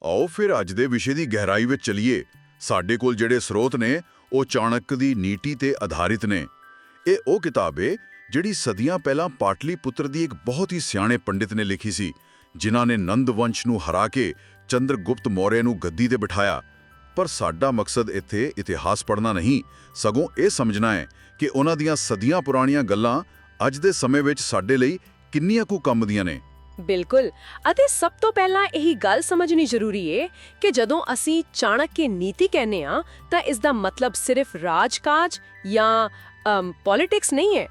ਆਓ ਫਿਰ ਅੱਜ ਦੇ ਵਿਸ਼ੇ ਦੀ ਗਹਿਰਾਈ ਵਿੱਚ ਚਲੀਏ। ਸਾਡੇ ਕੋਲ ਜਿਹੜੇ ਸਰੋਤ ਨੇ ਉਹ ਚਾਣਕ ਦੀ ਨੀਤੀ ਤੇ ਆਧਾਰਿਤ ਨੇ। ਇਹ ਉਹ ਕਿਤਾਬ ਏ ਜਿਹੜੀ ਸਦੀਆਂ ਪਹਿਲਾਂ ਪਾਟਲੀਪੁੱਤਰ ਦੀ ਇੱਕ ਬਹੁਤ ਹੀ ਸਿਆਣੇ ਪੰਡਿਤ ਨੇ ਲਿਖੀ ਸੀ, ਜਿਨ੍ਹਾਂ ਨੇ ਨੰਦ ਵੰਸ਼ ਨੂੰ ਹਰਾ ਕੇ ਚੰਦਰਗੁਪਤ ਮੌਰਿਆ ਨੂੰ ਗੱਦੀ ਤੇ ਬਿਠਾਇਆ। ਪਰ ਸਾਡਾ ਮਕਸਦ ਇੱਥੇ ਇਤਿਹਾਸ ਪੜ੍ਹਨਾ ਨਹੀਂ, ਸਗੋਂ ਇਹ ਸਮਝਣਾ ਹੈ ਕਿ ਉਹਨਾਂ ਦੀਆਂ ਸਦੀਆਂ ਪੁਰਾਣੀਆਂ ਗੱਲਾਂ ਅੱਜ ਦੇ ਸਮੇਂ ਵਿੱਚ ਸਾਡੇ ਲਈ ਕਿੰਨੀਆਂ ਕੁ ਕੰਮ ਦੀਆਂ ਨੇ। ਬਿਲਕੁਲ। ਅਤੇ ਸਭ ਤੋਂ ਪਹਿਲਾਂ ਇਹੀ ਗੱਲ ਸਮਝਣੀ ਜ਼ਰੂਰੀ ਏ ਕਿ ਜਦੋਂ ਅਸੀਂ ਚਾਣਕਿਆ ਨੀਤੀ ਕਹਿੰਦੇ ਆ ਤਾਂ ਇਸ ਦਾ ਮਤਲਬ ਸਿਰਫ ਰਾਜਕਾਜ ਜਾਂ ਪੋਲਿਟਿਕਸ ਨਹੀਂ ਹੈ।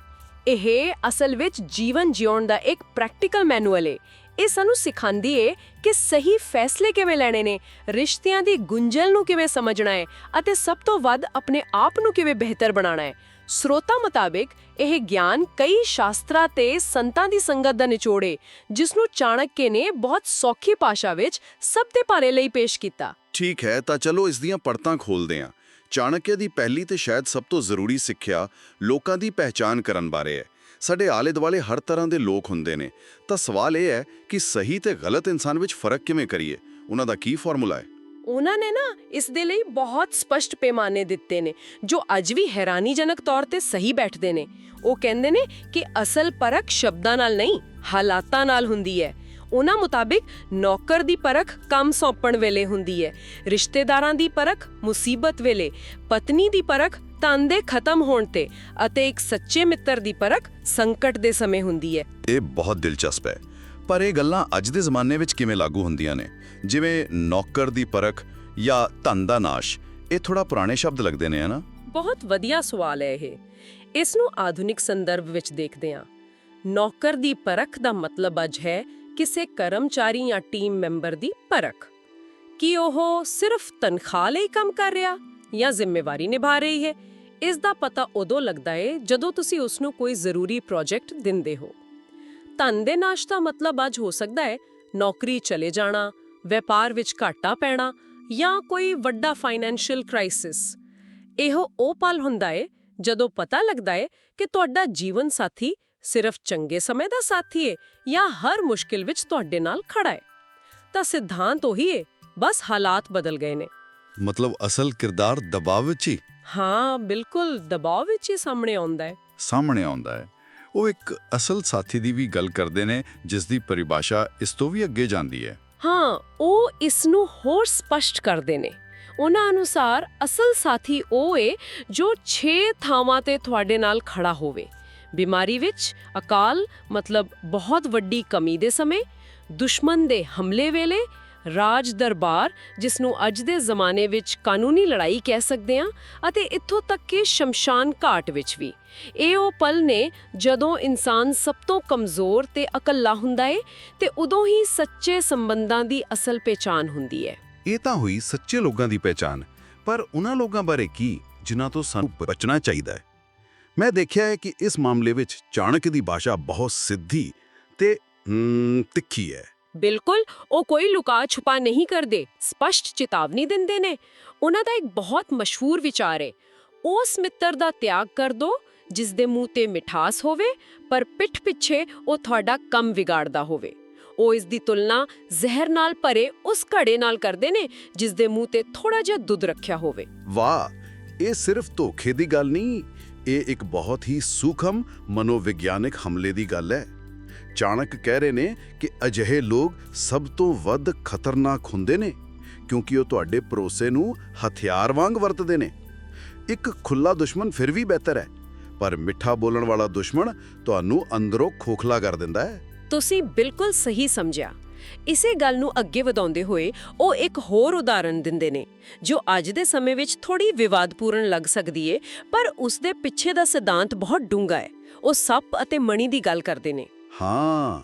ਇਹ ਅਸਲ ਵਿੱਚ ਜੀਵਨ ਜਿਉਣ ਦਾ ਇੱਕ ਪ੍ਰੈਕਟੀਕਲ ਮੈਨੂਅਲ ਏ। ਇਹ ਸਾਨੂੰ ਸਿਖਾਉਂਦੀ ਏ ਕਿ ਸਹੀ ਫੈਸਲੇ ਕਿਵੇਂ ਲੈਣੇ ਨੇ, ਰਿਸ਼ਤਿਆਂ ਦੀ ਗੁੰਝਲ ਨੂੰ ਕਿਵੇਂ ਸਮਝਣਾ ਹੈ ਅਤੇ ਸਭ ਤੋਂ ਵੱਧ ਆਪਣੇ ਆਪ ਨੂੰ ਕਿਵੇਂ ਬਿਹਤਰ ਬਣਾਉਣਾ ਹੈ। ਸਰੋਤਾਂ ਮੁਤਾਬਿਕ ਇਹ ਗਿਆਨ ਕਈ ਸ਼ਾਸਤਰਾਂ ਤੇ ਸੰਤਾਂ ਦੀ ਸੰਗਤ ਦਾ ਨਿਚੋੜ ਏ, ਜਿਸ ਨੂੰ ਚਾਣਕਿਆ ਨੇ ਬਹੁਤ ਸੌਖੀ ਭਾਸ਼ਾ ਵਿੱਚ ਸਭ ਦੇ ਭਲੇ ਲਈ ਪੇਸ਼ ਕੀਤਾ। ਠੀਕ ਹੈ, ਤਾਂ ਚਲੋ ਇਸ ਦੀਆਂ ਪੜਤਾਂ ਖੋਲਦੇ ਹਾਂ। ਚਾਣਕਿਆ ਦੀ ਪਹਿਲੀ ਤੇ ਸ਼ਾਇਦ ਸਭ ਤੋਂ ਜ਼ਰੂਰੀ ਸਿੱਖਿਆ ਲੋਕਾਂ ਦੀ ਪਹਿਚਾਣ ਕਰਨ ਬਾਰੇ ਹੈ। ਸਾਡੇ ਆਲੇ-ਦੁਆਲੇ ਹਰ ਤਰ੍ਹਾਂ ਦੇ ਲੋਕ ਹੁੰਦੇ ਨੇ, ਤਾਂ ਸਵਾਲ ਇਹ ਹੈ ਕਿ ਸਹੀ ਤੇ ਗਲਤ ਇਨਸਾਨ ਵਿੱਚ ਫਰਕ ਕਿਵੇਂ ਕਰੀਏ? ਉਹਨਾਂ ਦਾ ਕੀ ਫਾਰਮੂਲਾ ਹੈ? ਉਹਨਾਂ ਨੇ ਇਸ ਦੇ ਲਈ ਬਹੁਤ ਸਪਸ਼ਟ ਪੈਮਾਨੇ ਦਿੱਤੇ ਨੇ, ਜੋ ਅੱਜ ਵੀ ਹੈਰਾਨੀਜਨਕ ਤੌਰ ਤੇ ਸਹੀ ਬੈਠਦੇ ਨੇ। ਉਹ ਕਹਿੰਦੇ ਨੇ ਕਿ ਅਸਲ ਪਰਖ ਸ਼ਬਦਾਂ ਨਾਲ ਨਹੀਂ, ਹਾਲਾਤਾਂ ਨਾਲ ਹੁੰਦੀ ਹੈ। ਉਹਨਾਂ ਮੁਤਾਬਿਕ ਨੌਕਰ ਦੀ ਪਰਖ ਕੰਮ ਸੌਂਪਣ ਵੇਲੇ ਹੁੰਦੀ ਹੈ, ਰਿਸ਼ਤੇਦਾਰਾਂ ਦੀ ਪਰਖ ਮੁਸੀਬਤ ਵੇਲੇ, ਪਤਨੀ ਦੀ ਪਰਖ ਧਨ ਦੇ ਖਤਮ ਹੋਣ ਤੇ, ਅਤੇ ਇੱਕ ਸੱਚੇ ਮਿੱਤਰ ਦੀ ਪਰਖ ਸੰਕਟ ਦੇ ਸਮੇਂ ਹੁੰਦੀ ਹੈ। ਇਹ ਬਹੁਤ ਦਿਲਚਸਪ ਹੈ। ਪਰ ਇਹ ਗੱਲਾਂ ਅੱਜ ਦੇ ਜ਼ਮਾਨੇ ਵਿੱਚ ਕਿਵੇਂ ਲਾਗੂ ਹੁੰਦੀਆਂ ਨੇ? ਜਿਵੇਂ ਨੌਕਰ ਦੀ ਪਰਖ ਜਾਂ ਧਨ ਦਾ ਨਾਸ਼, ਇਹ ਥੋੜਾ ਪੁਰਾਣੇ ਸ਼ਬਦ ਲੱਗਦੇ ਨੇ, ਹਨਾ? ਬਹੁਤ ਵਧੀਆ ਸਵਾਲ ਹੈ ਇਹ। ਇਸ ਨੂੰ ਆਧੁਨਿਕ ਸੰਦਰਭ ਵਿੱਚ ਦੇਖਦੇ ਹਾਂ। ਨੌਕਰ ਦੀ ਪਰਖ ਦਾ ਮਤਲਬ ਅੱਜ ਹੈ ਕਿਸੇ ਕਰਮਚਾਰੀ ਜਾਂ ਟੀਮ ਮੈਂਬਰ ਦੀ ਪਰਖ, ਕਿ ਉਹ ਸਿਰਫ ਤਨਖਾਹ ਲਈ ਕੰਮ ਕਰ ਰਿਹਾ ਜਾਂ ਜ਼ਿੰਮੇਵਾਰੀ ਨਿਭਾ ਰਹੀ ਹੈ। ਇਸ ਦਾ ਪਤਾ ਉਦੋਂ ਲੱਗਦਾ ਹੈ ਜਦੋਂ ਤੁਸੀਂ ਉਸ ਨੂੰ ਕੋਈ ਜ਼ਰੂਰੀ ਪ੍ਰੋਜੈਕਟ ਦਿੰਦੇ ਹੋ। ਧਨ ਦੇ ਨਾਸ਼ ਦਾ ਮਤਲਬ ਅੱਜ ਹੋ ਸਕਦਾ ਹੈ ਨੌਕਰੀ ਚਲੇ ਜਾਣਾ, ਵਪਾਰ ਵਿੱਚ ਘਾਟਾ ਪੈਣਾ ਜਾਂ ਕੋਈ ਵੱਡਾ ਫਾਈਨੈਂਸ਼ੀਅਲ ਕ੍ਰਾਈਸਿਸ। ਇਹੋ ਉਹ ਪਲ ਹੁੰਦਾ ਹੈ ਜਦੋਂ ਪਤਾ ਲੱਗਦਾ ਹੈ ਕਿ ਤੁਹਾਡਾ ਜੀਵਨ ਸਾਥੀ ਸਿਰਫ ਚੰਗੇ ਸਮੇਂ ਦਾ ਸਾਥੀ ਹੈ ਜਾਂ ਹਰ ਮੁਸ਼ਕਿਲ ਵਿੱਚ ਤੁਹਾਡੇ ਨਾਲ ਖੜਾ ਹੈ। ਤਾਂ ਸਿਧਾਂਤ ਉਹੀ ਹੈ, ਬਸ ਹਾਲਾਤ ਬਦਲ ਗਏ ਨੇ। ਮਤਲਬ ਅਸਲ ਕਿਰਦਾਰ ਦਬਾਅ ਵਿੱਚ ਹੀ? ਹਾਂ ਬਿਲਕੁਲ, ਦਬਾਅ ਵਿੱਚ ਹੀ ਸਾਹਮਣੇ ਆਉਂਦਾ ਹੈ। ਉਹ ਇੱਕ ਅਸਲ ਸਾਥੀ ਦੀ ਵੀ ਗੱਲ ਕਰਦੇ ਨੇ, ਜਿਸ ਦੀ ਪਰਿਭਾਸ਼ਾ ਇਸ ਤੋਂ ਵੀ ਅੱਗੇ ਜਾਂਦੀ ਹੈ। ਹਾਂ, ਉਹ ਇਸ ਨੂੰ ਹੋਰ ਸਪਸ਼ਟ ਕਰਦੇ ਨੇ। ਉਹਨਾਂ ਅਨੁਸਾਰ ਅਸਲ ਸਾਥੀ ਉਹ ਏ ਜੋ 6 ਥਾਵਾਂ ਤੇ ਤੁਹਾਡੇ ਨਾਲ ਖੜਾ ਹੋਵੇ। ਬਿਮਾਰੀ ਵਿੱਚ, ਅਕਾਲ ਮਤਲਬ ਬਹੁਤ ਵੱਡੀ ਕਮੀ ਦੇ ਸਮੇਂ, ਦੁਸ਼ਮਣ ਦੇ ਹਮਲੇ ਵੇਲੇ, ਰਾਜ ਦਰਬਾਰ ਜਿਸ ਨੂੰ ਅੱਜ ਦੇ ਜ਼ਮਾਨੇ ਵਿੱਚ ਕਾਨੂੰਨੀ ਲੜਾਈ ਕਹਿ ਸਕਦੇ ਹਾਂ, ਅਤੇ ਇੱਥੋਂ ਤੱਕ ਕਿ ਸ਼ਮਸ਼ਾਨ ਘਾਟ ਵਿੱਚ ਵੀ। ਇਹ ਉਹ ਪਲ ਨੇ ਜਦੋਂ ਇਨਸਾਨ ਸਭ ਤੋਂ ਕਮਜ਼ੋਰ ਤੇ ਇਕੱਲਾ ਹੁੰਦਾ ਹੈ, ਤੇ ਉਦੋਂ ਹੀ ਸੱਚੇ ਸੰਬੰਧਾਂ ਦੀ ਅਸਲ ਪਹਿਚਾਣ ਹੁੰਦੀ ਹੈ। ਇਹ ਤਾਂ ਹੋਈ ਸੱਚੇ ਲੋਕਾਂ ਦੀ ਪਹਿਚਾਣ, ਪਰ ਉਹਨਾਂ ਲੋਕਾਂ ਬਾਰੇ ਕੀ ਜਿਨ੍ਹਾਂ ਤੋਂ ਸਾਨੂੰ ਬਚਣਾ ਚਾਹੀਦਾ ਹੈ? ਮੈਂ ਦੇਖਿਆ ਹੈ ਕਿ ਇਸ ਮਾਮਲੇ ਵਿੱਚ ਚਾਣਕਿਆ ਦੀ ਭਾਸ਼ਾ ਬਹੁਤ ਸਿੱਧੀ ਤੇ ਤਿੱਖੀ ਹੈ। ਬਿਲਕੁਲ, ਉਹ ਕੋਈ ਲੁਕਾ ਛੁਪਾ ਨਹੀਂ ਕਰਦੇ, ਸਪਸ਼ਟ ਚੇਤਾਵਨੀ ਦਿੰਦੇ ਨੇ। ਉਹਨਾਂ ਦਾ ਇੱਕ ਬਹੁਤ ਮਸ਼ਹੂਰ ਵਿਚਾਰ ਹੈ, ਉਸ ਮਿੱਤਰ ਦਾ ਤਿਆਗ ਕਰ ਦੋ ਜਿਸ ਦੇ ਮੂੰਹ ਤੇ ਮਿਠਾਸ ਹੋਵੇ ਪਰ ਪਿੱਠ ਪਿੱਛੇ ਉਹ ਤੁਹਾਡਾ ਕੰਮ ਵਿਗਾੜਦਾ ਹੋਵੇ। ਉਹ ਇਸ ਦੀ ਤੁਲਨਾ ਜ਼ਹਿਰ ਨਾਲ ਭਰੇ ਉਸ ਘੜੇ ਨਾਲ ਕਰਦੇ ਨੇ ਜਿਸ ਦੇ ਮੂੰਹ ਤੇ ਥੋੜਾ ਜਿਹਾ ਦੁੱਧ ਰੱਖਿਆ ਹੋਵੇ। ਵਾਹ, ਇਹ ਸਿਰਫ ਧੋਖੇ ਦੀ ਗੱਲ ਨਹੀਂ, ਇਹ ਇੱਕ ਬਹੁਤ ਹੀ ਸੂਖਮ ਮਨੋਵਿਗਿਆਨਿਕ ਹਮਲੇ ਦੀ ਗੱਲ ਹੈ। ਚਾਣਕ ਕਹਿ ਰਹੇ ਨੇ ਕਿ ਅਜਿਹੇ ਲੋਕ ਸਭ ਤੋਂ ਵੱਧ ਖਤਰਨਾਕ ਹੁੰਦੇ ਨੇ ਕਿਉਂਕਿ ਉਹ ਤੁਹਾਡੇ ਭਰੋਸੇ ਨੂੰ ਹਥਿਆਰ ਵਾਂਗ ਵਰਤਦੇ ਨੇ। ਇੱਕ ਖੁੱਲਾ ਦੁਸ਼ਮਣ ਫਿਰ ਵੀ ਬਿਹਤਰ ਹੈ, ਪਰ ਮਿੱਠਾ ਬੋਲਣ ਵਾਲਾ ਦੁਸ਼ਮਣ ਤੁਹਾਨੂੰ ਅੰਦਰੋਂ ਖੋਖਲਾ ਕਰ ਦਿੰਦਾ ਹੈ। ਤੁਸੀਂ ਬਿਲਕੁਲ ਸਹੀ ਸਮਝਿਆ। ਇਸੇ ਗੱਲ ਨੂੰ ਅੱਗੇ ਵਧਾਉਂਦੇ ਹੋਏ ਉਹ ਇੱਕ ਹੋਰ ਉਦਾਹਰਣ ਦਿੰਦੇ ਨੇ ਜੋ ਅੱਜ ਦੇ ਸਮੇਂ ਵਿੱਚ ਥੋੜੀ ਵਿਵਾਦਪੂਰਨ ਲੱਗ ਸਕਦੀ ਏ, ਪਰ ਉਸ ਦੇ ਪਿੱਛੇ ਦਾ ਸਿਧਾਂਤ ਬਹੁਤ ਡੂੰਘਾ ਹੈ। ਉਹ ਸੱਪ ਅਤੇ ਮਣੀ ਦੀ ਗੱਲ ਕਰਦੇ ਨੇ। ਹਾਂ,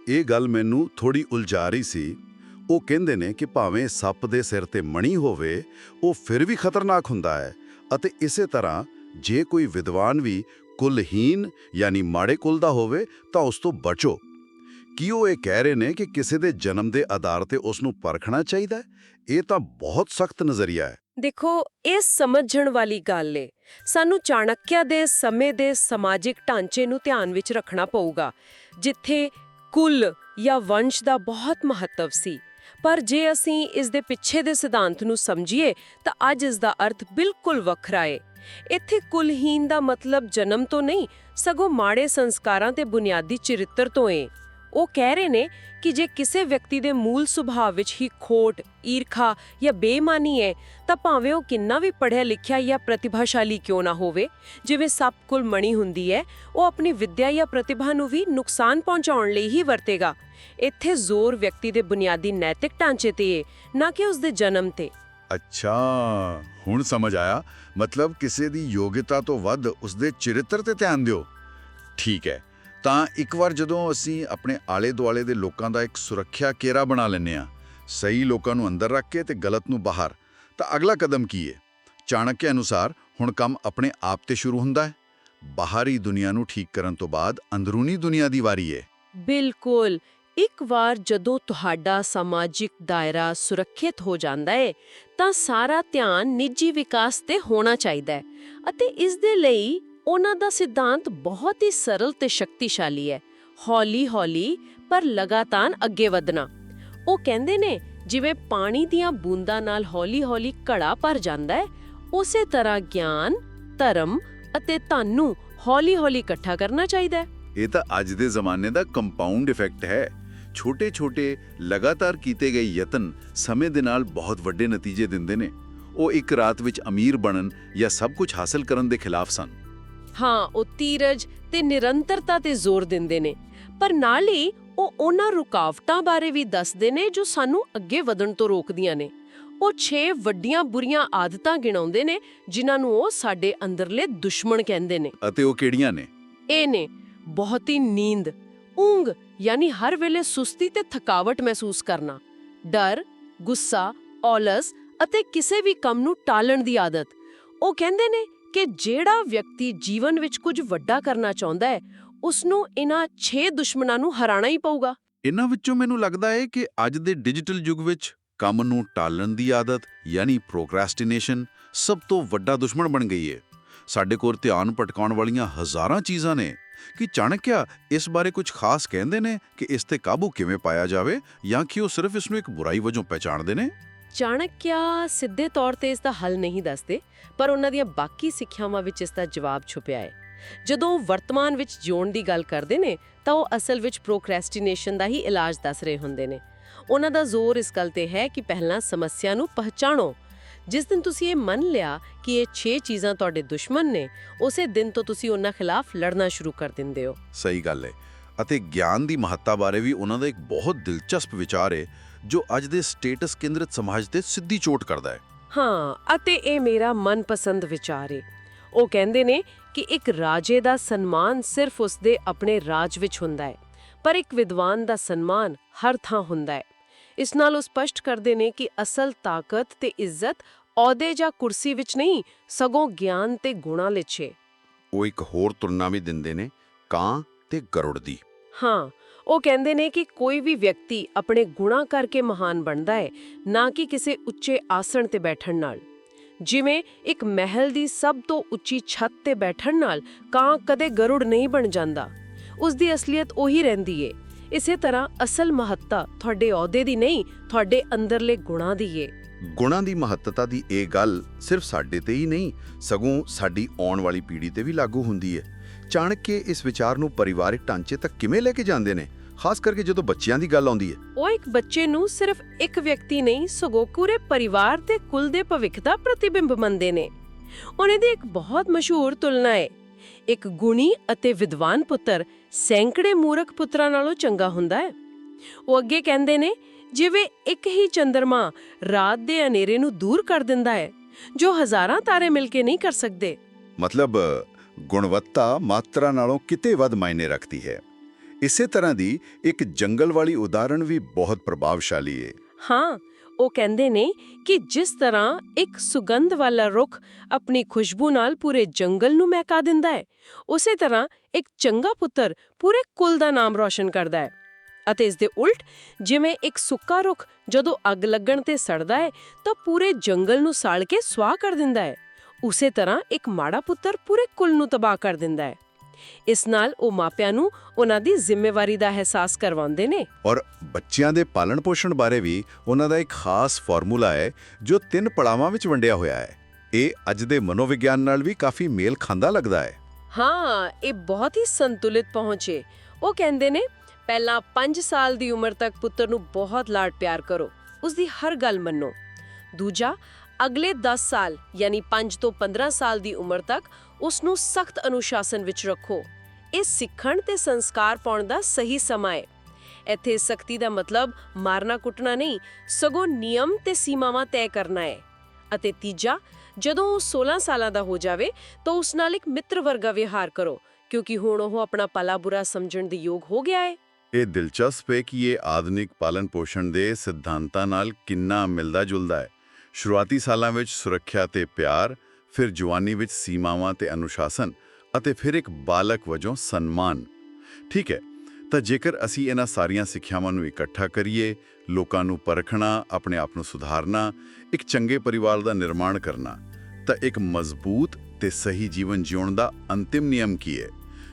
ਇਹ ਗੱਲ ਮੈਨੂੰ ਥੋੜੀ ਉਲਝਾ ਰਹੀ ਸੀ। ਉਹ ਕਹਿੰਦੇ ਨੇ ਕਿ ਭਾਵੇਂ ਸੱਪ ਦੇ ਸਿਰ ਤੇ ਮਣੀ ਹੋਵੇ, ਉਹ ਫਿਰ ਵੀ ਖਤਰਨਾਕ ਹੁੰਦਾ ਹੈ, ਅਤੇ ਇਸੇ ਤਰ੍ਹਾਂ ਜੇ ਕੋਈ ਵਿਦਵਾਨ ਵੀ ਕੁਲਹੀਨ ਯਾਨੀ ਮਾੜੇ ਕੁਲ ਦਾ ਹੋਵੇ ਤਾਂ ਉਸ ਤੋਂ ਬਚੋ। ਕੀ ਉਹ ਇਹ ਕਹਿ ਰਹੇ ਨੇ ਕਿ ਕਿਸੇ ਦੇ ਜਨਮ ਦੇ ਆਧਾਰ ਤੇ ਉਸ ਨੂੰ ਪਰਖਣਾ ਚਾਹੀਦਾ ਹੈ? ਇਹ ਤਾਂ ਬਹੁਤ ਸਖਤ ਨਜ਼ਰੀਆ ਹੈ। ਦੇਖੋ, ਇਹ ਸਮਝਣ ਵਾਲੀ ਗੱਲ ਏ। ਸਾਨੂੰ ਚਾਣਕਿਆ ਦੇ ਸਮੇਂ ਦੇ ਸਮਾਜਿਕ ਢਾਂਚੇ ਨੂੰ ਧਿਆਨ ਵਿੱਚ ਰੱਖਣਾ ਪਊਗਾ, ਜਿੱਥੇ ਕੁਲ ਜਾਂ ਵੰਸ਼ ਦਾ ਬਹੁਤ ਮਹੱਤਵ ਸੀ। ਪਰ ਜੇ ਅਸੀਂ ਇਸ ਦੇ ਪਿੱਛੇ ਦੇ ਸਿਧਾਂਤ ਨੂੰ ਸਮਝੀਏ ਤਾਂ ਅੱਜ ਇਸ ਦਾ ਅਰਥ ਬਿਲਕੁਲ ਵੱਖਰਾ ਏ। ਇੱਥੇ ਕੁਲਹੀਨ ਦਾ ਮਤਲਬ ਜਨਮ ਤੋਂ ਨਹੀਂ, ਸਗੋਂ ਮਾੜੇ ਸੰਸਕਾਰਾਂ ਤੇ ਬੁਨਿਆਦੀ ਚਰਿੱਤਰ ਤੋਂ ਏ। ਉਹ ਕਹਿ ਰਹੇ ਨੇ ਕਿ ਜੇ ਕਿਸੇ ਵਿਅਕਤੀ ਦੇ ਮੂਲ ਸੁਭਾਅ ਵਿੱਚ ਹੀ ਖੋਟ, ਈਰਖਾ ਜਾਂ ਬੇਈਮਾਨੀ ਹੈ ਤਾਂ ਭਾਵੇਂ ਉਹ ਕਿੰਨਾ ਵੀ ਪੜ੍ਹਿਆ ਲਿਖਿਆ ਜਾਂ ਪ੍ਰਤਿਭਾਸ਼ਾਲੀ ਕਿਉਂ ਨਾ ਹੋਵੇ, ਜਿਵੇਂ ਸੱਪ ਕੋਲ ਮਣੀ ਹੁੰਦੀ ਹੈ, ਉਹ ਆਪਣੀ ਵਿੱਦਿਆ ਜਾਂ ਪ੍ਰਤਿਭਾ ਨੂੰ ਵੀ ਨੁਕਸਾਨ ਪਹੁੰਚਾਉਣ ਲਈ ਹੀ ਵਰਤੇਗਾ। ਇੱਥੇ ਜ਼ੋਰ ਵਿਅਕਤੀ ਦੇ ਬੁਨਿਆਦੀ ਨੈਤਿਕ ਢਾਂਚੇ ਤੇ ਏ, ਨਾ ਕਿ ਉਸ ਦੇ ਜਨਮ ਤੇ। ਅੱਛਾ, ਹੁਣ ਸਮਝ ਆਇਆ। ਮਤਲਬ ਕਿਸੇ ਦੀ ਯੋਗਤਾ ਤੋਂ ਵੱਧ ਉਸਦੇ ਚਰਿੱਤਰ ਤੇ ਧਿਆਨ ਦਿਓ। ਠੀਕ ਹੈ, ਤਾਂ ਇੱਕ ਵਾਰ ਜਦੋਂ ਅਸੀਂ ਆਪਣੇ ਆਲੇ-ਦੁਆਲੇ ਦੇ ਲੋਕਾਂ ਦਾ ਇੱਕ ਸੁਰੱਖਿਆ ਘੇਰਾ ਬਣਾ ਲੈਂਦੇ ਹਾਂ, ਸਹੀ ਲੋਕਾਂ ਨੂੰ ਅੰਦਰ ਰੱਖ ਕੇ ਤੇ ਗਲਤ ਨੂੰ ਬਾਹਰ, ਤਾਂ ਅਗਲਾ ਕਦਮ ਕੀ ਹੈ? ਚਾਣਕਿਆ ਅਨੁਸਾਰ ਹੁਣ ਕੰਮ ਆਪਣੇ ਆਪ ਤੇ ਸ਼ੁਰੂ ਹੁੰਦਾ ਹੈ। ਬਾਹਰੀ ਦੁਨੀਆ ਨੂੰ ਠੀਕ ਕਰਨ ਤੋਂ ਬਾਅਦ ਅੰਦਰੂਨੀ ਦੁਨੀਆ ਦੀ ਵਾਰੀ ਹੈ। ਬਿਲਕੁਲ। ਇੱਕ ਵਾਰ ਜਦੋਂ ਤੁਹਾਡਾ ਸਮਾਜਿਕ ਦਾਇਰਾ ਸੁਰੱਖਿਅਤ ਹੋ ਜਾਂਦਾ ਹੈ ਤਾਂ ਸਾਰਾ ਧਿਆਨ ਨਿੱਜੀ ਵਿਕਾਸ ਤੇ ਹੋਣਾ ਚਾਹੀਦਾ ਹੈ, ਅਤੇ ਇਸ ਦੇ ਲਈ ਉਹਨਾਂ ਦਾ ਸਿਧਾਂਤ ਬਹੁਤ ਹੀ ਸਰਲ ਤੇ ਸ਼ਕਤੀਸ਼ਾਲੀ ਹੈ। ਹੌਲੀ-ਹੌਲੀ ਪਰ ਲਗਾਤਾਰ ਅੱਗੇ ਵਧਣਾ। ਉਹ ਕਹਿੰਦੇ ਨੇ ਜਿਵੇਂ ਪਾਣੀ ਦੀਆਂ ਬੂੰਦਾਂ ਨਾਲ ਹੌਲੀ-ਹੌਲੀ ਘੜਾ ਭਰ ਜਾਂਦਾ ਹੈ, ਉਸੇ ਤਰ੍ਹਾਂ ਗਿਆਨ, ਧਰਮ ਅਤੇ ਧਨ ਨੂੰ ਹੌਲੀ-ਹੌਲੀ ਇਕੱਠਾ ਕਰਨਾ ਚਾਹੀਦਾ ਹੈ। ਇਹ ਤਾਂ ਅੱਜ ਦੇ ਜ਼ਮਾਨੇ ਦਾ ਕੰਪਾਊਂਡ ਇਫੈਕਟ ਹੈ। ਛੋਟੇ-ਛੋਟੇ ਲਗਾਤਾਰ ਕੀਤੇ ਗਏ ਯਤਨ ਸਮੇਂ ਦੇ ਨਾਲ ਬਹੁਤ ਵੱਡੇ ਨਤੀਜੇ ਦਿੰਦੇ ਨੇ। ਉਹ ਇੱਕ ਰਾਤ ਵਿੱਚ ਅਮੀਰ ਬਣਨ ਜਾਂ ਸਭ ਕੁਝ ਹਾਸਲ ਕਰਨ ਦੇ ਖਿਲਾਫ ਸਨ। ਹਾਂ, ਉਹ ਧੀਰਜ ਤੇ ਨਿਰੰਤਰਤਾ ਤੇ ਜ਼ੋਰ ਦਿੰਦੇ ਨੇ, ਪਰ ਨਾਲ ਹੀ ਉਹ ਉਹਨਾਂ ਰੁਕਾਵਟਾਂ ਬਾਰੇ ਵੀ ਦੱਸਦੇ ਨੇ ਜੋ ਸਾਨੂੰ ਅੱਗੇ ਵਧਣ ਤੋਂ ਰੋਕਦੀਆਂ ਨੇ। ਉਹ 6 ਵੱਡੀਆਂ ਬੁਰੀਆਂ ਆਦਤਾਂ ਗਿਣਾਉਂਦੇ ਨੇ ਜਿਨ੍ਹਾਂ ਨੂੰ ਉਹ ਸਾਡੇ ਅੰਦਰਲੇ ਦੁਸ਼ਮਣ ਕਹਿੰਦੇ ਨੇ। ਅਤੇ ਉਹ ਕਿਹੜੀਆਂ ਨੇ? ਇਹ ਨੇ ਬਹੁਤੀ ਨੀਂਦ, ਊਂਘ ਯਾਨੀ ਹਰ ਵੇਲੇ ਸੁਸਤੀ ਤੇ ਥਕਾਵਟ ਮਹਿਸੂਸ ਕਰਨਾ, ਡਰ, ਗੁੱਸਾ, ਔਲਸ ਅਤੇ ਕਿਸੇ ਵੀ ਕੰਮ ਨੂੰ ਟਾਲਣ ਦੀ ਆਦਤ। ਉਹ ਕਹਿੰਦੇ ਨੇ ਕਿ ਜਿਹੜਾ ਵਿਅਕਤੀ ਜੀਵਨ ਵਿੱਚ ਕੁਝ ਵੱਡਾ ਕਰਨਾ ਚਾਹੁੰਦਾ ਹੈ, ਉਸ ਨੂੰ ਇਹਨਾਂ 6 ਦੁਸ਼ਮਣਾਂ ਨੂੰ ਹਰਾਉਣਾ ਹੀ ਪਊਗਾ। ਇਹਨਾਂ ਵਿੱਚੋਂ ਮੈਨੂੰ ਲੱਗਦਾ ਹੈ ਕਿ ਅੱਜ ਦੇ ਡਿਜੀਟਲ ਯੁੱਗ ਵਿੱਚ ਕੰਮ ਨੂੰ ਟਾਲਣ ਦੀ ਆਦਤ ਯਾਨੀ ਪ੍ਰੋਕ੍ਰੈਸਟੀਨੇਸ਼ਨ ਸਭ ਤੋਂ ਵੱਡਾ ਦੁਸ਼ਮਣ ਬਣ ਗਈ ਹੈ। ਸਾਡੇ ਕੋਲ ਧਿਆਨ ਭਟਕਾਉਣ ਵਾਲੀਆਂ ਹਜ਼ਾਰਾਂ ਚੀਜ਼ਾਂ ਨੇ ਕਿ ਚਾਣਕਿਆ ਇਸ ਬਾਰੇ ਕੁਝ ਖਾਸ ਕਹਿੰਦੇ ਨੇ ਕਿ ਇਸ ਤੇ ਕਾਬੂ ਕਿਵੇਂ ਪਾਇਆ ਜਾਵੇ, ਜਾਂ ਕਿ ਉਹ ਸਿਰਫ ਇਸ ਨੂੰ ਇੱਕ ਬੁਰਾਈ ਵਜੋਂ ਪਹਿਚਾਣਦੇ ਨੇ। ਚਾਣਕਿਆ ਸਿੱਧੇ ਤੌਰ ਤੇ ਇਸ ਦਾ ਹੱਲ ਨਹੀਂ ਦੱਸਦੇ, ਪਰ ਉਹਨਾਂ ਦੀਆਂ ਬਾਕੀ ਸਿੱਖਿਆਵਾਂ ਵਿੱਚ ਇਸ ਦਾ ਜਵਾਬ ਛੁਪਿਆ ਹੈ। ਜਦੋਂ ਉਹ ਵਰਤਮਾਨ ਵਿੱਚ ਜਿਉਣ ਦੀ ਗੱਲ ਕਰਦੇ ਨੇ ਤਾਂ ਉਹ ਅਸਲ ਵਿੱਚ ਪ੍ਰੋਕ੍ਰੈਸਟੀਨੇਸ਼ਨ ਦਾ ਹੀ ਇਲਾਜ ਦੱਸ ਰਹੇ ਹੁੰਦੇ ਨੇ। ਉਹਨਾਂ ਦਾ ਜ਼ੋਰ ਇਸ ਗੱਲ ਤੇ ਹੈ ਕਿ ਪਹਿਲਾਂ ਸਮੱਸਿਆ ਨੂੰ ਪਹਿਚਾਣੋ। ਜਿਸ ਦਿਨ ਤੁਸੀਂ ਇਹ ਮੰਨ ਲਿਆ ਕਿ ਇਹ 6 ਚੀਜ਼ਾਂ ਤੁਹਾਡੇ ਦੁਸ਼ਮਣ ਨੇ, ਉਸੇ ਦਿਨ ਤੋਂ ਤੁਸੀਂ ਉਹਨਾਂ ਖਿਲਾਫ ਲੜਨਾ ਸ਼ੁਰੂ ਕਰ ਦਿੰਦੇ ਹੋ। ਸਹੀ ਗੱਲ ਹੈ। ਅਤੇ ਗਿਆਨ ਦੀ ਮਹੱਤਤਾ ਬਾਰੇ ਵੀ ਉਹਨਾਂ ਦਾ ਇੱਕ ਬਹੁਤ ਦਿਲਚਸਪ ਵਿਚਾਰ ਹੈ ਜੋ ਅੱਜ ਦੇ ਸਟੇਟਸ ਕੇਂਦਰਿਤ ਸਮਾਜ ਤੇ ਸਿੱਧੀ ਚੋਟ ਕਰਦਾ ਹੈ। ਹਾਂ, ਅਤੇ ਇਹ ਮੇਰਾ ਮਨਪਸੰਦ ਵਿਚਾਰ ਹੈ। ਉਹ ਕਹਿੰਦੇ ਨੇ ਕਿ ਇੱਕ ਰਾਜੇ ਦਾ ਸਨਮਾਨ ਸਿਰਫ ਉਸਦੇ ਆਪਣੇ ਰਾਜ ਵਿੱਚ ਹੁੰਦਾ ਹੈ, ਪਰ ਇੱਕ ਵਿਦਵਾਨ ਦਾ ਸਨਮਾਨ ਹਰ ਥਾਂ ਹੁੰਦਾ ਹੈ। ਇਸ ਨਾਲ ਉਹ ਸਪਸ਼ਟ ਕਰਦੇ ਨੇ ਕਿ ਅਸਲ ਤਾਕਤ ਤੇ ਇੱਜ਼ਤ ਅਹੁਦੇ ਜਾਂ ਕੁਰਸੀ ਵਿੱਚ ਨਹੀਂ, ਸਗੋਂ ਗਿਆਨ ਤੇ ਗੁਣਾਂ ਵਿੱਚ ਹੈ। ਉਹ ਇੱਕ ਹੋਰ ਤੁਲਨਾ ਵੀ ਦਿੰਦੇ ਨੇ, ਕਾਂ ਤੇ ਗਰੁੜ ਦੀ। ਹਾਂ, ਉਹ ਕਹਿੰਦੇ ਨੇ ਕਿ ਕੋਈ ਵੀ ਵਿਅਕਤੀ ਆਪਣੇ ਗੁਣਾਂ ਕਰਕੇ ਮਹਾਨ ਬਣਦਾ ਹੈ, ਨਾ ਕਿ ਕਿਸੇ ਉੱਚੇ ਆਸਣ ਤੇ ਬੈਠਣ ਨਾਲ। ਜਿਵੇਂ ਇੱਕ ਮਹਿਲ ਦੀ ਸਭ ਤੋਂ ਉੱਚੀ ਛੱਤ ਤੇ ਬੈਠਣ ਨਾਲ ਕਾਂ ਕਦੇ ਗਰੁੜ ਨਹੀਂ ਬਣ ਜਾਂਦਾ, ਉਸ ਦੀ ਅਸਲੀਅਤ ਉਹੀ ਰਹਿੰਦੀ ਏ। ਇਸੇ ਤਰ੍ਹਾਂ ਅਸਲ ਮਹੱਤਤਾ ਤੁਹਾਡੇ ਅਹੁਦੇ ਦੀ ਨਹੀਂ, ਤੁਹਾਡੇ ਅੰਦਰਲੇ ਗੁਣਾਂ ਦੀ ਏ। ਗੁਣਾਂ ਦੀ ਮਹੱਤਤਾ ਦੀ ਇਹ ਗੱਲ ਸਿਰਫ ਸਾਡੇ ਤੇ ਹੀ ਨਹੀਂ, ਸਗੋਂ ਸਾਡੀ ਆਉਣ ਵਾਲੀ ਪੀੜ੍ਹੀ ਤੇ ਵੀ ਲਾਗੂ ਹੁੰਦੀ ਹੈ। ਚਾਣਕੇ ਇਸ ਵਿਚਾਰ ਨੂੰ ਪਰਿਵਾਰਿਕ ਢਾਂਚੇ ਤੱਕ ਕਿਵੇਂ ਲੈ ਕੇ ਜਾਂਦੇ ਨੇ, ਖਾਸ ਕਰਕੇ ਜਦੋਂ ਬੱਚਿਆਂ ਦੀ ਗੱਲ ਆਉਂਦੀ ਹੈ। ਉਹ ਇੱਕ ਬੱਚੇ ਨੂੰ ਸਿਰਫ ਇੱਕ ਵਿਅਕਤੀ ਨਹੀਂ, ਸਗੋਂ ਪੂਰੇ ਪਰਿਵਾਰ ਤੇ ਕੁਲ ਦੇ ਭਵਿੱਖ ਦਾ ਪ੍ਰਤੀਬਿੰਬ ਮੰਨਦੇ ਨੇ। ਉਹਨਾਂ ਦੀ ਇੱਕ ਬਹੁਤ ਮਸ਼ਹੂਰ ਤੁਲਨਾ ਹੈ, ਇੱਕ ਗੁਣੀ ਅਤੇ ਵਿਦਵਾਨ ਪੁੱਤਰ ਸੈਂਕੜੇ ਮੂਰਖ ਪੁੱਤਰਾਂ ਨਾਲੋਂ ਚੰਗਾ ਹੁੰਦਾ ਹੈ। ਉਹ ਅੱਗੇ ਕਹਿੰਦੇ ਨੇ, ਜਿਵੇਂ ਇੱਕ ਹੀ ਚੰਦਰਮਾ ਰਾਤ ਦੇ ਹਨੇਰੇ ਨੂੰ ਦੂਰ ਕਰ ਦਿੰਦਾ ਹੈ, ਜੋ ਹਜ਼ਾਰਾਂ ਤਾਰੇ ਮਿਲ ਕੇ ਨਹੀਂ ਕਰ ਸਕਦੇ। ਮਤਲਬ ਗੁਣਵੱਤਾ ਮਾਤਰਾ ਨਾਲੋਂ ਕਿਤੇ ਵੱਧ ਮਾਇਨੇ ਰੱਖਦੀ ਹੈ। ਇਸੇ ਤਰ੍ਹਾਂ ਦੀ ਇੱਕ ਜੰਗਲ ਵਾਲੀ ਉਦਾਹਰਣ ਵੀ ਬਹੁਤ ਪ੍ਰਭਾਵਸ਼ਾਲੀ ਹੈ। ਹਾਂ, ਉਹ ਕਹਿੰਦੇ ਨੇ ਕਿ ਜਿਸ ਤਰ੍ਹਾਂ ਇੱਕ ਸੁਗੰਧ ਵਾਲਾ ਰੁੱਖ ਆਪਣੀ ਖੁਸ਼ਬੂ ਨਾਲ ਪੂਰੇ ਜੰਗਲ ਨੂੰ ਮਹਿਕਾ ਦਿੰਦਾ ਹੈ, ਉਸੇ ਤਰ੍ਹਾਂ ਇੱਕ ਚੰਗਾ ਪੁੱਤਰ ਪੂਰੇ ਕੁਲ ਦਾ ਨਾਮ ਰੌਸ਼ਨ ਕਰਦਾ ਹੈ। ਅਤੇ ਇਸ ਦੇ ਉਲਟ, ਜਿਵੇਂ ਇੱਕ ਸੁੱਕਾ ਰੁੱਖ ਜਦੋਂ ਅੱਗ ਲੱਗਣ ਤੇ ਸੜਦਾ ਹੈ ਤਾਂ ਪੂਰੇ ਜੰਗਲ ਨੂੰ ਸਾੜ ਕੇ ਸੁਆਹ ਕਰ ਦਿੰਦਾ ਹੈ, ਉਸੇ ਤਰ੍ਹਾਂ ਇੱਕ ਮਾੜਾ ਪੁੱਤਰ ਪੂਰੇ ਕੁਲ ਨੂੰ ਤਬਾਹ ਕਰ ਦਿੰਦਾ ਹੈ। ਇਸ ਨਾਲ ਉਹ ਮਾਪਿਆਂ ਨੂੰ ਉਹਨਾਂ ਦੀ ਜ਼ਿੰਮੇਵਾਰੀ ਦਾ ਅਹਿਸਾਸ ਕਰਵਾਉਂਦੇ ਨੇ। ਔਰ ਬੱਚਿਆਂ ਦੇ ਪਾਲਣ ਪੋਸ਼ਣ ਬਾਰੇ ਵੀ ਉਹਨਾਂ ਦਾ ਇੱਕ ਖਾਸ ਫਾਰਮੂਲਾ ਹੈ ਜੋ 3 ਪੜਾਵਾਂ ਵਿੱਚ ਵੰਡਿਆ ਹੋਇਆ ਹੈ। ਇਹ ਅੱਜ ਦੇ ਮਨੋਵਿਗਿਆਨ ਨਾਲ ਵੀ ਕਾਫੀ ਮੇਲ ਖਾਂਦਾ ਲੱਗਦਾ ਹੈ। ਹਾਂ, ਇਹ ਬਹੁਤ ਹੀ ਸੰਤੁਲਿਤ ਪਹੁੰਚ ਹੈ। ਉਹ ਕਹਿੰਦੇ ਨੇ ਪਹਿਲਾਂ 5 ਸਾਲ ਦੀ ਉਮਰ ਤੱਕ ਪੁੱਤਰ ਨੂੰ ਬਹੁਤ ਲਾਡ ਪਿਆਰ ਕਰੋ, ਉਸ ਦੀ ਹਰ ਗੱਲ ਮੰਨੋ। ਦੂਜਾ, ਅਗਲੇ 10 ਸਾਲ ਯਾਨੀ 5 ਤੋਂ 15 ਸਾਲ ਦੀ ਉਮਰ ਤੱਕ ਉਸ ਨੂੰ ਸਖਤ ਅਨੁਸ਼ਾਸਨ ਵਿੱਚ ਰੱਖੋ। ਇਹ ਸਿੱਖਣ ਤੇ ਸੰਸਕਾਰ ਪਾਉਣ ਦਾ ਸਹੀ ਸਮਾਂ ਹੈ। ਇੱਥੇ ਸਖਤੀ ਦਾ ਮਤਲਬ ਮਾਰਨਾ ਕੁੱਟਣਾ ਨਹੀਂ, ਸਗੋਂ ਨਿਯਮ ਤੇ ਸੀਮਾਵਾਂ ਤੈਅ ਕਰਨਾ ਹੈ। ਅਤੇ ਤੀਜਾ, ਜਦੋਂ ਉਹ 16 ਸਾਲਾਂ ਦਾ ਹੋ ਜਾਵੇ ਤਾਂ ਉਸ ਨਾਲ ਇੱਕ ਮਿੱਤਰ ਵਰਗਾ ਵਿਹਾਰ ਕਰੋ, ਕਿਉਂਕਿ ਹੁਣ ਉਹ ਆਪਣਾ ਭਲਾ ਬੁਰਾ ਸਮਝਣ ਦੇ ਯੋਗ ਹੋ ਗਿਆ ਹੈ। ਇਹ ਦਿਲਚਸਪ ਹੈ ਕਿ ਇਹ ਆਧੁਨਿਕ ਪਾਲਣ ਪੋਸ਼ਣ ਦੇ ਸਿਧਾਂਤਾਂ ਨਾਲ ਕਿੰਨਾ ਮਿਲਦਾ ਜੁਲਦਾ ਹੈ। ਸ਼ੁਰੂਆਤੀ ਸਾਲਾਂ ਵਿੱਚ ਸੁਰੱਖਿਆ ਤੇ ਪਿਆਰ, ਫਿਰ ਜਵਾਨੀ ਵਿੱਚ ਸੀਮਾਵਾਂ ਤੇ ਅਨੁਸ਼ਾਸਨ, ਅਤੇ ਫਿਰ ਇੱਕ ਬਾਲਕ ਵਜੋਂ ਸਨਮਾਨ। ਠੀਕ ਹੈ, ਤਾਂ ਜੇਕਰ ਅਸੀਂ ਇਹਨਾਂ ਸਾਰੀਆਂ ਸਿੱਖਿਆਵਾਂ ਨੂੰ ਇਕੱਠਾ ਕਰੀਏ, ਲੋਕਾਂ ਨੂੰ ਪਰਖਣਾ, ਆਪਣੇ ਆਪ ਨੂੰ ਸੁਧਾਰਨਾ, ਇੱਕ ਚੰਗੇ ਪਰਿਵਾਰ ਦਾ ਨਿਰਮਾਣ ਕਰਨਾ, ਤਾਂ ਇੱਕ ਮਜ਼ਬੂਤ ਤੇ ਸਹੀ ਜੀਵਨ ਜਿਉਣ ਦਾ ਅੰਤਿਮ ਨਿਯਮ ਕੀ ਹੈ?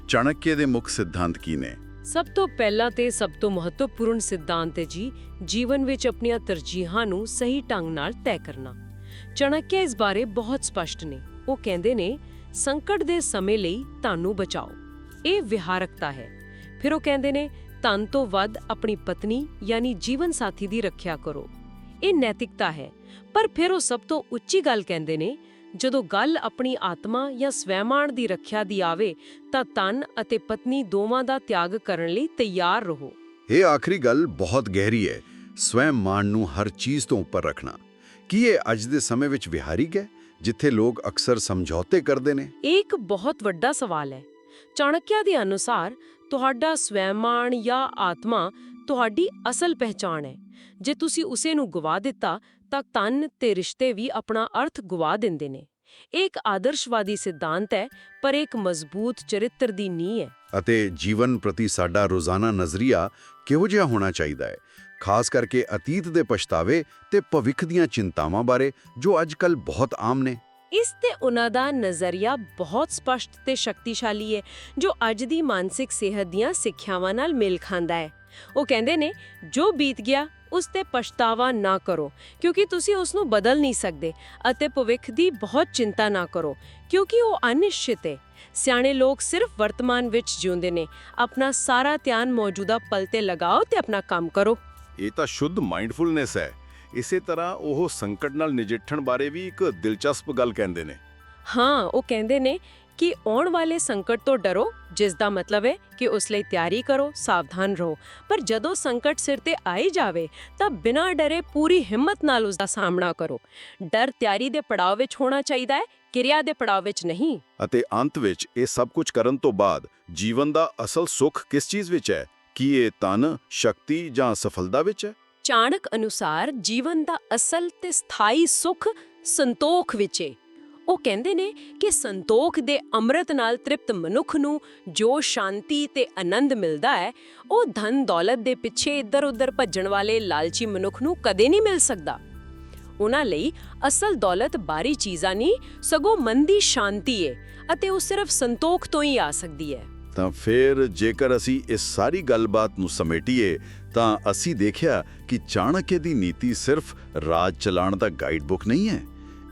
ਚਾਣਕਿਆ ਦੇ ਮੁੱਖ ਸਿਧਾਂਤ ਕੀ ਨੇ? ਸਭ ਤੋਂ ਪਹਿਲਾਂ ਤੇ ਸਭ ਤੋਂ ਮਹੱਤਵਪੂਰਨ ਸਿਧਾਂਤ ਹੈ ਜੀ, ਜੀਵਨ ਵਿੱਚ ਆਪਣੀਆਂ ਤਰਜੀਹਾਂ ਨੂੰ ਸਹੀ ਢੰਗ ਨਾਲ ਤੈਅ ਕਰਨਾ। ਚਾਣਕਿਆ ਇਸ ਬਾਰੇ ਬਹੁਤ ਸਪਸ਼ਟ ਨੇ। ਉਹ ਕਹਿੰਦੇ ਨੇ, ਸੰਕਟ ਦੇ ਸਮੇਂ ਲਈ ਧਨ ਨੂੰ ਬਚਾਓ। ਇਹ ਵਿਹਾਰਕਤਾ ਹੈ। ਫਿਰ ਉਹ ਕਹਿੰਦੇ ਨੇ, ਧਨ ਤੋਂ ਵੱਧ ਆਪਣੀ ਪਤਨੀ ਯਾਨੀ ਜੀਵਨ ਸਾਥੀ ਦੀ ਰੱਖਿਆ ਕਰੋ। ਇਹ ਨੈਤਿਕਤਾ ਹੈ। ਪਰ ਫਿਰ ਉਹ ਸਭ ਤੋਂ ਉੱਚੀ ਗੱਲ ਕਹਿੰਦੇ ਨੇ, ਜਦੋਂ ਗੱਲ ਆਪਣੀ ਆਤਮਾ ਜਾਂ ਸਵੈਮਾਣ ਦੀ ਰੱਖਿਆ ਦੀ ਆਵੇ ਤਾਂ ਧਨ ਅਤੇ ਪਤਨੀ ਦੋਵਾਂ ਦਾ ਤਿਆਗ ਕਰਨ ਲਈ ਤਿਆਰ ਰਹੋ। ਇਹ ਆਖਰੀ ਗੱਲ ਬਹੁਤ ਗਹਿਰੀ ਹੈ। ਸਵੈਮਾਣ ਨੂੰ ਹਰ ਚੀਜ਼ ਤੋਂ ਉੱਪਰ ਰੱਖਣਾ। ਕੀ ਇਹ ਅੱਜ ਦੇ ਸਮੇਂ ਵਿੱਚ ਵਿਹਾਰਿਕ ਹੈ, ਜਿੱਥੇ ਲੋਕ ਅਕਸਰ ਸਮਝੌਤੇ ਕਰਦੇ ਨੇ? ਇਹ ਇੱਕ ਬਹੁਤ ਵੱਡਾ ਸਵਾਲ ਹੈ। ਚਾਣਕਿਆ ਦੇ ਅਨੁਸਾਰ ਤੁਹਾਡਾ ਸਵੈਮਾਣ ਜਾਂ ਆਤਮਾ ਤੁਹਾਡੀ ਅਸਲ ਪਹਿਚਾਣ ਹੈ। ਜੇ ਤੁਸੀਂ ਉਸੇ ਨੂੰ ਗਵਾ ਦਿੱਤਾ ਤਾਂ ਧਨ ਤੇ ਰਿਸ਼ਤੇ ਵੀ ਆਪਣਾ ਅਰਥ ਗਵਾ ਦਿੰਦੇ ਨੇ। ਇਹ ਇੱਕ ਆਦਰਸ਼ਵਾਦੀ ਸਿਧਾਂਤ ਹੈ, ਪਰ ਇੱਕ ਮਜ਼ਬੂਤ ਚਰਿੱਤਰ ਦੀ ਨੀਂਹ ਹੈ। ਅਤੇ ਜੀਵਨ ਪ੍ਰਤੀ ਸਾਡਾ ਰੋਜ਼ਾਨਾ ਨਜ਼ਰੀਆ ਕਿਹੋ ਜਿਹਾ ਹੋਣਾ ਚਾਹੀਦਾ ਹੈ, ਖਾਸ ਕਰਕੇ ਅਤੀਤ ਦੇ ਪਛਤਾਵੇ ਤੇ ਭਵਿੱਖ ਦੀਆਂ ਚਿੰਤਾਵਾਂ ਬਾਰੇ, ਜੋ ਅੱਜਕੱਲ ਬਹੁਤ ਆਮ ਨੇ। ਇਸ ਤੇ ਉਹਨਾਂ ਦਾ ਨਜ਼ਰੀਆ ਬਹੁਤ ਸਪਸ਼ਟ ਤੇ ਸ਼ਕਤੀਸ਼ਾਲੀ ਹੈ, ਜੋ ਅੱਜ ਦੀ ਮਾਨਸਿਕ ਸਿਹਤ ਦੀਆਂ ਸਿੱਖਿਆਵਾਂ ਨਾਲ ਮੇਲ ਖਾਂਦਾ ਹੈ। ਉਹ ਕਹਿੰਦੇ ਨੇ, ਜੋ ਬੀਤ ਗਿਆ ਉਸ ਤੇ ਪਛਤਾਵਾ ਨਾ ਕਰੋ, ਕਿਉਂਕਿ ਤੁਸੀਂ ਉਸ ਨੂੰ ਬਦਲ ਨਹੀਂ ਸਕਦੇ, ਅਤੇ ਭਵਿੱਖ ਦੀ ਬਹੁਤ ਚਿੰਤਾ ਨਾ ਕਰੋ, ਕਿਉਂਕਿ ਉਹ ਅਨਿਸ਼ਚਿਤ ਹੈ। ਸਿਆਣੇ ਲੋਕ ਸਿਰਫ ਵਰਤਮਾਨ ਵਿੱਚ ਜਿਉਂਦੇ ਨੇ। ਆਪਣਾ ਸਾਰਾ ਧਿਆਨ ਮੌਜੂਦਾ ਪਲ ਤੇ ਲਗਾਓ ਤੇ ਆਪਣਾ ਕੰਮ ਕਰੋ। ਇਹ ਤਾਂ ਸ਼ੁੱਧ ਮਾਈਂਡਫੁਲਨੈਸ ਹੈ। ਇਸੇ ਤਰ੍ਹਾਂ ਉਹ ਸੰਕਟ ਨਾਲ ਨਜਿੱਠਣ ਬਾਰੇ ਵੀ ਇੱਕ ਦਿਲਚਸਪ ਗੱਲ ਕਹਿੰਦੇ ਨੇ। ਹਾਂ, ਉਹ ਕਹਿੰਦੇ ਨੇ ਕਿ ਆਉਣ ਵਾਲੇ ਸੰਕਟ ਤੋਂ ਡਰੋ, ਜਿਸ ਦਾ ਮਤਲਬ ਹੈ ਕਿ ਉਸ ਲਈ ਤਿਆਰੀ ਕਰੋ, ਸਾਵਧਾਨ ਰਹੋ। ਪਰ ਜਦੋਂ ਸੰਕਟ ਸਿਰ ਤੇ ਆਈ ਜਾਵੇ ਤਾਂ ਬਿਨਾਂ ਡਰੇ ਪੂਰੀ ਹਿੰਮਤ ਨਾਲ ਉਸ ਦਾ ਸਾਹਮਣਾ ਕਰੋ। ਡਰ ਤਿਆਰੀ ਦੇ ਪੜਾਅ ਵਿੱਚ ਹੋਣਾ ਚਾਹੀਦਾ ਹੈ, ਕਿਰਿਆ ਦੇ ਪੜਾਅ ਵਿੱਚ ਨਹੀਂ। ਅਤੇ ਅੰਤ ਵਿੱਚ ਇਹ ਸਭ ਕੁਝ ਕਰਨ ਤੋਂ ਬਾਅਦ ਜੀਵਨ ਦਾ ਅਸਲ ਸੁੱਖ ਕਿਸ ਚੀਜ਼ ਵਿੱਚ ਹੈ? ਕੀ ਇਹ ਧਨ, ਸ਼ਕਤੀ ਜਾਂ ਸਫਲਤਾ ਵਿੱਚ ਹੈ? ਚਾਣਕ ਅਨੁਸਾਰ ਜੀਵਨ ਦਾ ਅਸਲ ਤੇ ਸਥਾਈ ਸੁੱਖ ਸੰਤੋਖ ਵਿੱਚ ਹੈ। ਉਹ ਕਹਿੰਦੇ ਨੇ ਕਿ ਸੰਤੋਖ ਦੇ ਅੰਮ੍ਰਿਤ ਨਾਲ ਤ੍ਰਿਪਤ ਮਨੁੱਖ ਨੂੰ ਜੋ ਸ਼ਾਂਤੀ ਤੇ ਆਨੰਦ ਮਿਲਦਾ ਹੈ, ਉਹ ਧਨ ਦੌਲਤ ਦੇ ਪਿੱਛੇ ਇੱਧਰ-ਉੱਧਰ ਭੱਜਣ ਵਾਲੇ ਲਾਲਚੀ ਮਨੁੱਖ ਨੂੰ ਕਦੇ ਨਹੀਂ ਮਿਲ ਸਕਦਾ। ਉਹਨਾਂ ਲਈ ਅਸਲ ਦੌਲਤ ਬਾਹਰੀ ਚੀਜ਼ਾਂ ਨਹੀਂ, ਸਗੋਂ ਮਨ ਦੀ ਸ਼ਾਂਤੀ ਹੈ, ਅਤੇ ਉਹ ਸਿਰਫ ਸੰਤੋਖ ਤੋਂ ਹੀ ਆ ਸਕਦੀ ਹੈ। ਤਾਂ ਫਿਰ ਜੇਕਰ ਅਸੀਂ ਇਸ ਸਾਰੀ ਗੱਲਬਾਤ ਨੂੰ ਸਮੇਟੀਏ ਤਾਂ ਅਸੀਂ ਦੇਖਿਆ ਕਿ ਚਾਣਕਿਆ ਦੀ ਨੀਤੀ ਸਿਰਫ ਰਾਜ ਚਲਾਉਣ ਦਾ ਗਾਈਡ ਬੁੱਕ ਨਹੀਂ ਹੈ।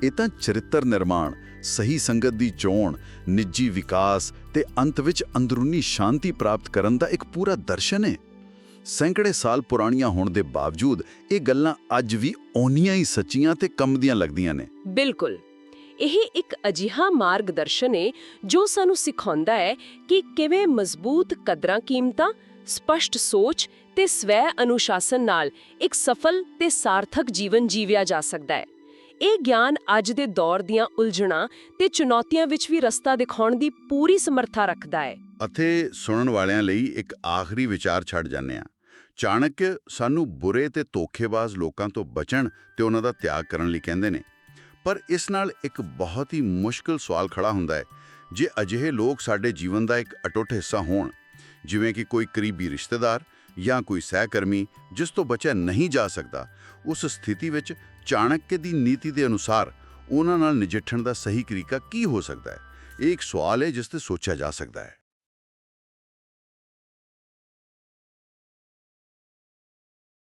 ਇਹ ਤਾਂ ਚਰਿੱਤਰ ਨਿਰਮਾਣ, ਸਹੀ ਸੰਗਤ ਦੀ ਚੋਣ, ਨਿੱਜੀ ਵਿਕਾਸ ਤੇ ਅੰਤ ਵਿੱਚ ਅੰਦਰੂਨੀ ਸ਼ਾਂਤੀ ਪ੍ਰਾਪਤ ਕਰਨ ਦਾ ਇੱਕ ਪੂਰਾ ਦਰਸ਼ਨ ਹੈ। ਸੈਂਕੜੇ ਸਾਲ ਪੁਰਾਣੀਆਂ ਹੋਣ ਦੇ ਬਾਵਜੂਦ ਇਹ ਗੱਲਾਂ ਅੱਜ ਵੀ ਓਨੀਆਂ ਹੀ ਸੱਚੀਆਂ ਤੇ ਕੰਮ ਦੀਆਂ ਲੱਗਦੀਆਂ ਨੇ। ਬਿਲਕੁਲ। ਇਹ ਇੱਕ ਅਜਿਹਾ ਮਾਰਗਦਰਸ਼ਨ ਹੈ ਜੋ ਸਾਨੂੰ ਸਿਖਾਉਂਦਾ ਹੈ ਕਿ ਕਿਵੇਂ ਮਜ਼ਬੂਤ ਕਦਰਾਂ ਕੀਮਤਾਂ, ਸਪਸ਼ਟ ਸੋਚ ਤੇ ਸਵੈ ਅਨੁਸ਼ਾਸਨ ਨਾਲ ਇੱਕ ਸਫਲ ਤੇ ਸਾਰਥਕ ਜੀਵਨ ਜੀਵਿਆ ਜਾ ਸਕਦਾ ਹੈ। ਇਹ ਗਿਆਨ ਅੱਜ ਦੇ ਦੌਰ ਦੀਆਂ ਉਲਝਣਾਂ ਤੇ ਚੁਣੌਤੀਆਂ ਵਿੱਚ ਵੀ ਰਸਤਾ ਦਿਖਾਉਣ ਦੀ ਪੂਰੀ ਸਮਰੱਥਾ ਰੱਖਦਾ ਹੈ। ਅਤੇ ਸੁਣਨ ਵਾਲਿਆਂ ਲਈ ਇੱਕ ਆਖਰੀ ਵਿਚਾਰ ਛੱਡ ਜਾਂਦੇ ਹਾਂ। ਚਾਣਕਿਆ ਸਾਨੂੰ ਬੁਰੇ ਤੇ ਧੋਖੇਬਾਜ਼ ਲੋਕਾਂ ਤੋਂ ਬਚਣ ਤੇ ਉਹਨਾਂ ਦਾ ਤਿਆਗ ਕਰਨ ਲਈ ਕਹਿੰਦੇ ਨੇ। ਪਰ ਇਸ ਨਾਲ ਇੱਕ ਬਹੁਤ ਹੀ ਮੁਸ਼ਕਲ ਸਵਾਲ ਖੜਾ ਹੁੰਦਾ ਹੈ, ਜੇ ਅਜਿਹੇ ਲੋਕ ਸਾਡੇ ਜੀਵਨ ਦਾ ਇੱਕ ਅਟੁੱਟ ਹਿੱਸਾ ਹੋਣ, ਜਿਵੇਂ ਕਿ ਕੋਈ ਕਰੀਬੀ ਰਿਸ਼ਤੇਦਾਰ ਜਾਂ ਕੋਈ ਸਹਿਕਰਮੀ ਜਿਸ ਤੋਂ ਬਚਿਆ ਨਹੀਂ ਜਾ ਸਕਦਾ, ਉਸ ਸਥਿਤੀ ਵਿੱਚ ਚਾਣਕਿਆ ਦੀ ਨੀਤੀ ਦੇ ਅਨੁਸਾਰ ਉਹਨਾਂ ਨਾਲ ਨਜਿੱਠਣ ਦਾ ਸਹੀ ਤਰੀਕਾ ਕੀ ਹੋ ਸਕਦਾ ਹੈ? ਇਹ ਇੱਕ ਸਵਾਲ ਹੈ ਜਿਸ ਤੇ ਸੋਚਿਆ ਜਾ ਸਕਦਾ ਹੈ।